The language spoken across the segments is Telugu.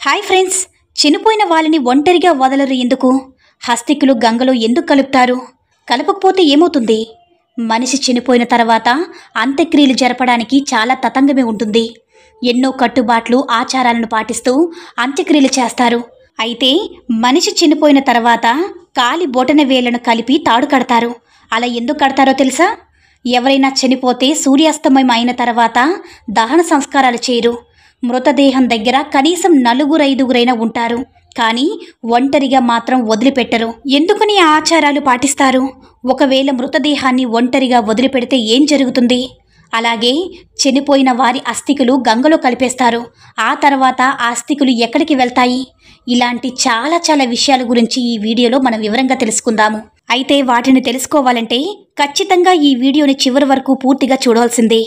హాయ్ ఫ్రెండ్స్, చనిపోయిన వాళ్ళని ఒంటరిగా వదలరు ఎందుకు? హస్తికులు గంగలో ఎందుకు కలుపుతారు? కలపకపోతే ఏమవుతుంది? మనిషి చనిపోయిన తర్వాత అంత్యక్రియలు జరపడానికి చాలా తతంగమే ఉంటుంది. ఎన్నో కట్టుబాట్లు ఆచారాలను పాటిస్తూ అంత్యక్రియలు చేస్తారు. అయితే మనిషి చనిపోయిన తర్వాత కాలి బొటన వేళ్లను కలిపి తాడు కడతారు. అలా ఎందుకు కడతారో తెలుసా? ఎవరైనా చనిపోతే సూర్యాస్తమయం అయిన తర్వాత దహన సంస్కారాలు చేయరు. మృతదేహం దగ్గర కనీసం 4-5 ఉంటారు, కానీ ఒంటరిగా మాత్రం వదిలిపెట్టరు. ఎందుకని ఆ ఆచారాలు పాటిస్తారు? ఒకవేళ మృతదేహాన్ని ఒంటరిగా వదిలిపెడితే ఏం జరుగుతుంది? అలాగే చనిపోయిన వారి అస్థికులు గంగలో కలిపేస్తారు. ఆ తర్వాత ఆ అస్థికులు ఎక్కడికి వెళ్తాయి? ఇలాంటి చాలా విషయాల గురించి ఈ వీడియోలో మనం వివరంగా తెలుసుకుందాము. అయితే వాటిని తెలుసుకోవాలంటే ఖచ్చితంగా ఈ వీడియోని చివరి వరకు పూర్తిగా చూడాల్సిందే.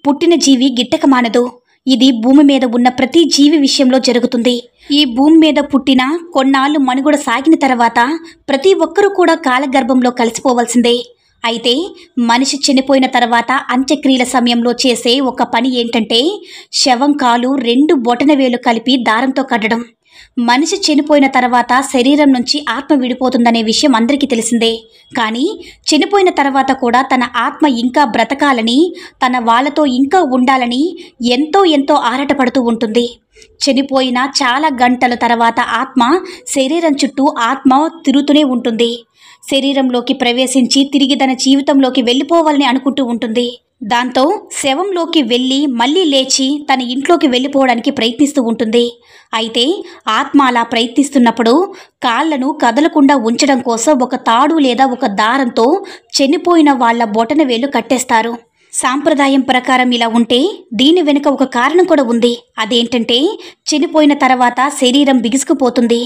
పుట్టిన జీవి గిట్టక మానదు. ఇది భూమి మీద ఉన్న ప్రతి జీవి విషయంలో జరుగుతుంది. ఈ భూమి మీద పుట్టిన కొన్నాళ్ళు మనుగడ సాగిన తర్వాత ప్రతి ఒక్కరూ కూడా కాలగర్భంలో కలిసిపోవాల్సిందే. అయితే మనిషి చనిపోయిన తర్వాత అంత్యక్రియల సమయంలో చేసే ఒక పని ఏంటంటే శవం కాలు 2 బొటనవేలు కలిపి దారంతో కట్టడం. మనిషి చనిపోయిన తర్వాత శరీరం నుంచి ఆత్మ విడిపోతుందనే విషయం అందరికీ తెలిసిందే. కానీ చనిపోయిన తర్వాత కూడా తన ఆత్మ ఇంకా బ్రతకాలని, తన వాళ్ళతో ఇంకా ఉండాలని ఎంతో ఆరాటపడుతూ ఉంటుంది. చనిపోయిన చాలా గంటల తర్వాత ఆత్మ శరీరం చుట్టూ ఆత్మ తిరుగుతూనే ఉంటుంది. శరీరంలోకి ప్రవేశించి తిరిగి తన జీవితంలోకి వెళ్ళిపోవాలని అనుకుంటూ ఉంటుంది. దాంతో శవంలోకి వెళ్ళి మళ్ళీ లేచి తన ఇంట్లోకి వెళ్ళిపోవడానికి ప్రయత్నిస్తూ ఉంటుంది. అయితే ఆత్మ అలా ప్రయత్నిస్తున్నప్పుడు కాళ్లను కదలకుండా ఉంచడం కోసం ఒక తాడు లేదా ఒక దారంతో చనిపోయిన వాళ్ళ బొటనవేలు కట్టేస్తారు. సాంప్రదాయం ప్రకారం ఇలా ఉంటే దీని వెనుక ఒక కారణం కూడా ఉంది. అదేంటంటే చనిపోయిన తర్వాత శరీరం బిగుసుకుపోతుంది.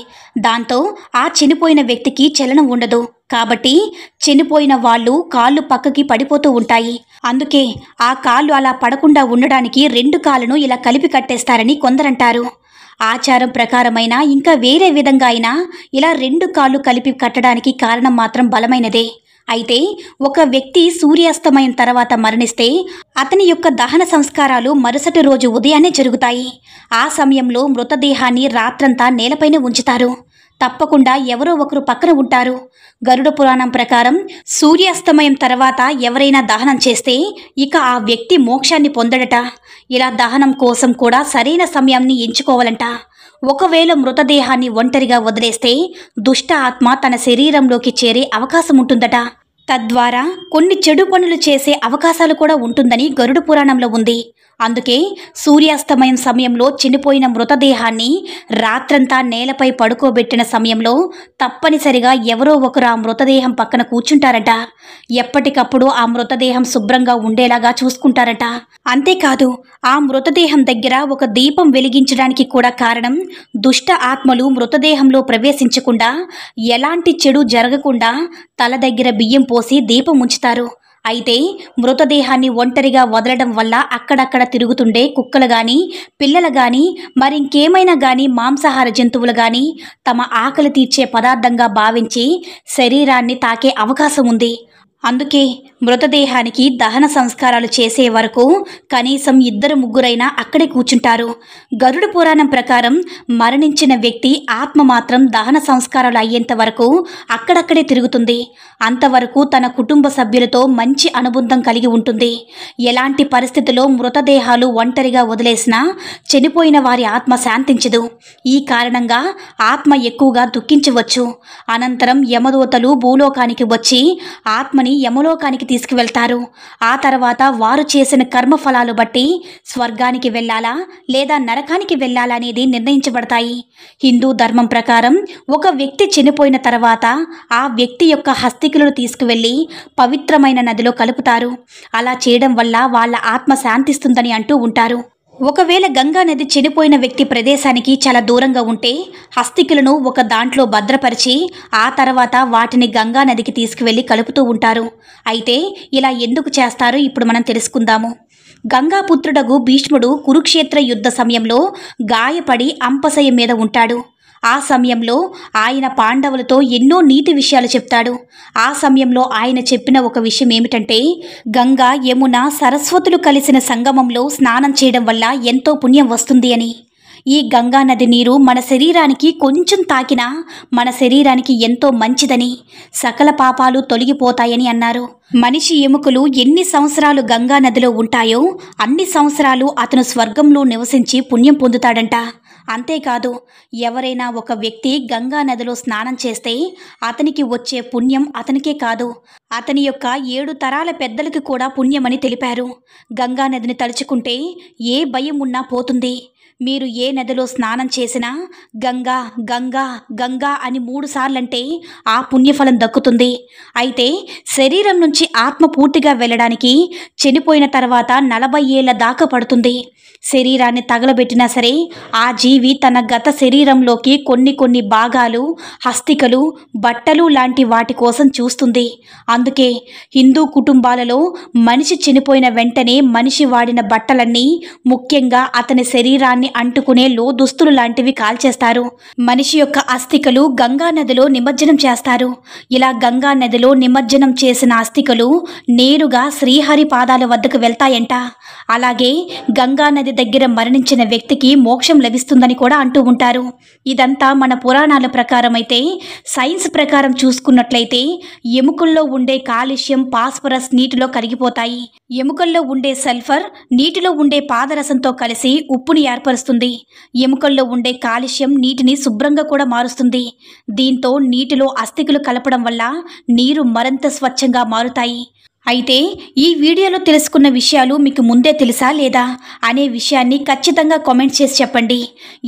దాంతో ఆ చనిపోయిన వ్యక్తికి చలనం ఉండదు. కాబట్టి చనిపోయిన వాళ్ళు కాళ్ళు పక్కకి పడిపోతూ ఉంటాయి. అందుకే ఆ కాళ్ళు అలా పడకుండా ఉండడానికి 2 కాళ్ళను ఇలా కలిపి కట్టేస్తారని కొందరంటారు. ఆచారం ప్రకారమైనా ఇంకా వేరే విధంగా అయినా ఇలా 2 కాళ్ళు కలిపి కట్టడానికి కారణం మాత్రం బలమైనదే. అయితే ఒక వ్యక్తి సూర్యాస్తమయం తర్వాత మరణిస్తే అతని యొక్క దహన సంస్కారాలు మరుసటి రోజు ఉదయాన్నే జరుగుతాయి. ఆ సమయంలో మృతదేహాన్ని రాత్రంతా నేలపైనే ఉంచుతారు. తప్పకుండా ఎవరో ఒకరు పక్కన ఉంటారు. గరుడ పురాణం ప్రకారం సూర్యాస్తమయం తర్వాత ఎవరైనా దహనం చేస్తే ఇక ఆ వ్యక్తి మోక్షాన్ని పొందడట. ఇలా దహనం కోసం కూడా సరైన సమయాన్ని ఎంచుకోవాలంట. ఒకవేళ మృతదేహాన్ని ఒంటరిగా వదిలేస్తే దుష్ట ఆత్మ తన శరీరంలోకి చేరే అవకాశం ఉంటుందట. తద్వారా కొన్ని చెడు పనులు చేసే అవకాశాలు కూడా ఉంటుందని గరుడ పురాణంలో ఉంది. అందుకే సూర్యాస్తమయం సమయంలో చనిపోయిన మృతదేహాన్ని రాత్రంతా నేలపై పడుకోబెట్టిన సమయంలో తప్పనిసరిగా ఎవరో ఒకరు ఆ మృతదేహం పక్కన కూర్చుంటారట. ఎప్పటికప్పుడు ఆ మృతదేహం శుభ్రంగా ఉండేలాగా చూసుకుంటారట. అంతేకాదు ఆ మృతదేహం దగ్గర ఒక దీపం వెలిగించడానికి కూడా కారణం దుష్ట ఆత్మలు మృతదేహంలో ప్రవేశించకుండా, ఎలాంటి చెడు జరగకుండా తల దగ్గర బియ్యం పోసి దీపం ఉంచుతారు. అయితే మృతదేహాన్ని ఒంటరిగా వదలడం వల్ల అక్కడక్కడ తిరుగుతుండే కుక్కలు కానీ, పిల్లలు కానీ, మరింకేమైనా కానీ మాంసాహార జంతువులు కానీ తమ ఆకలి తీర్చే పదార్థంగా భావించి శరీరాన్ని తాకే అవకాశం ఉంది. అందుకే మృతదేహానికి దహన సంస్కారాలు చేసే వరకు కనీసం 2-3 అక్కడే కూర్చుంటారు. గరుడ పురాణం ప్రకారం మరణించిన వ్యక్తి ఆత్మ మాత్రం దహన సంస్కారాలు అయ్యేంత వరకు అక్కడక్కడే తిరుగుతుంది. అంతవరకు తన కుటుంబ సభ్యులతో మంచి అనుబంధం కలిగి ఉంటుంది. ఎలాంటి పరిస్థితుల్లో మృతదేహాలు ఒంటరిగా వదిలేసినా చనిపోయిన వారి ఆత్మ శాంతించదు. ఈ కారణంగా ఆత్మ ఎక్కువగా దుఃఖించవచ్చు. అనంతరం యమదూతలు భూలోకానికి వచ్చి ఆత్మని యమలోకానికి తీసుకువెళ్తారు. ఆ తర్వాత వారు చేసిన కర్మఫలాలు బట్టి స్వర్గానికి వెళ్ళాలా లేదా నరకానికి వెళ్ళాలా అనేది నిర్ణయించబడతాయి. హిందూ ధర్మం ప్రకారం ఒక వ్యక్తి చనిపోయిన తర్వాత ఆ వ్యక్తి యొక్క హస్తికులను తీసుకువెళ్ళి పవిత్రమైన నదిలో కలుపుతారు. అలా చేయడం వల్ల వాళ్ళ ఆత్మ శాంతిస్తుందని అంటూ ఉంటారు. ఒకవేళ గంగా నది చనిపోయిన వ్యక్తి ప్రదేశానికి చాలా దూరంగా ఉంటే హస్తికులను ఒక దాంట్లో భద్రపరిచి ఆ తర్వాత వాటిని గంగా నదికి తీసుకువెళ్ళి కలుపుతూ ఉంటారు. అయితే ఇలా ఎందుకు చేస్తారో ఇప్పుడు మనం తెలుసుకుందాము. గంగాపుత్రుడగు భీష్ముడు కురుక్షేత్ర యుద్ధ సమయంలో గాయపడి అంపశయ్య మీద ఉంటాడు. ఆ సమయంలో ఆయన పాండవులతో ఎన్నో నీతి విషయాలు చెప్తాడు. ఆ సమయంలో ఆయన చెప్పిన ఒక విషయం ఏమిటంటే గంగా, యమున, సరస్వతులు కలిసిన సంగమంలో స్నానం చేయడం వల్ల ఎంతో పుణ్యం వస్తుంది అని. ఈ గంగా నది నీరు మన శరీరానికి కొంచెం తాకినా మన శరీరానికి ఎంతో మంచిదని, సకల పాపాలు తొలగిపోతాయని అన్నారు. మనిషి ఎముకలు ఎన్ని సంవత్సరాలు గంగా నదిలో ఉంటాయో అన్ని సంవత్సరాలు అతను స్వర్గంలో నివసించి పుణ్యం పొందుతాడంట. అంతేకాదు, ఎవరైనా ఒక వ్యక్తి గంగా నదిలో స్నానం చేస్తే అతనికి వచ్చే పుణ్యం అతనికే కాదు, అతని యొక్క 7 తరాల పెద్దలకి కూడా పుణ్యమని తెలిపారు. గంగా నదిని తలుచుకుంటే ఏ భయం ఉన్నా పోతుంది. మీరు ఏ నదిలో స్నానం చేసినా గంగా గంగా గంగా అని 3 సార్లంటే ఆ పుణ్యఫలం దక్కుతుంది. అయితే శరీరం నుంచి ఆత్మ పూర్తిగా వెళ్ళడానికి చనిపోయిన తర్వాత 40 ఏళ్ల దాకా పడుతుంది. శరీరాన్ని తగలబెట్టినా సరే ఆ జీవి తన గత శరీరంలోకి కొన్ని భాగాలు, హస్తికలు, బట్టలు లాంటి వాటి కోసం చూస్తుంది. అందుకే హిందూ కుటుంబాలలో మనిషి చనిపోయిన వెంటనే మనిషి వాడిన బట్టలన్నీ, ముఖ్యంగా అతని శరీరాన్ని అంటుకునే దుస్తులు లాంటివి కాల్చేస్తారు. మనిషి యొక్క అస్థికలు గంగా నదిలో నిమజ్జనం చేస్తారు. ఇలా గంగా నదిలో నిమజ్జనం చేసిన అస్థికలు నేరుగా శ్రీహరి పాదాల వద్దకు వెళ్తాయంట. అలాగే గంగా నది దగ్గర మరణించిన వ్యక్తికి మోక్షం లభిస్తుందని కూడా అంటూ ఉంటారు. ఇదంతా మన పురాణాల ప్రకారం అయితే, సైన్స్ ప్రకారం చూసుకున్నట్లయితే ఎముకల్లో ఉండే కాల్షియం, ఫాస్ఫరస్ నీటిలో కరిగిపోతాయి. ఎముకల్లో ఉండే సల్ఫర్ నీటిలో ఉండే పాదరసంతో కలిసి ఉప్పుని ఏర్పరుస్తుంది. ఎముకల్లో ఉండే కాల్షియం నీటిని శుభ్రంగా కూడా మారుస్తుంది. దీంతో నీటిలో అస్థికలు కలపడం వల్ల నీరు మరింత స్వచ్ఛంగా మారుతాయి. అయితే ఈ వీడియోలో తెలుసుకున్న విషయాలు మీకు ముందే తెలుసా లేదా అనే విషయాన్ని ఖచ్చితంగా కామెంట్ చేసి చెప్పండి.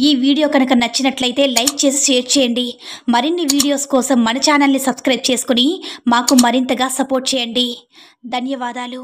ఈ వీడియో కనుక నచ్చినట్లయితే లైక్ చేసి షేర్ చేయండి. మరిన్ని వీడియోస్ కోసం మన ఛానల్ని సబ్స్క్రైబ్ చేసుకుని మాకు మరింతగా సపోర్ట్ చేయండి. ధన్యవాదాలు.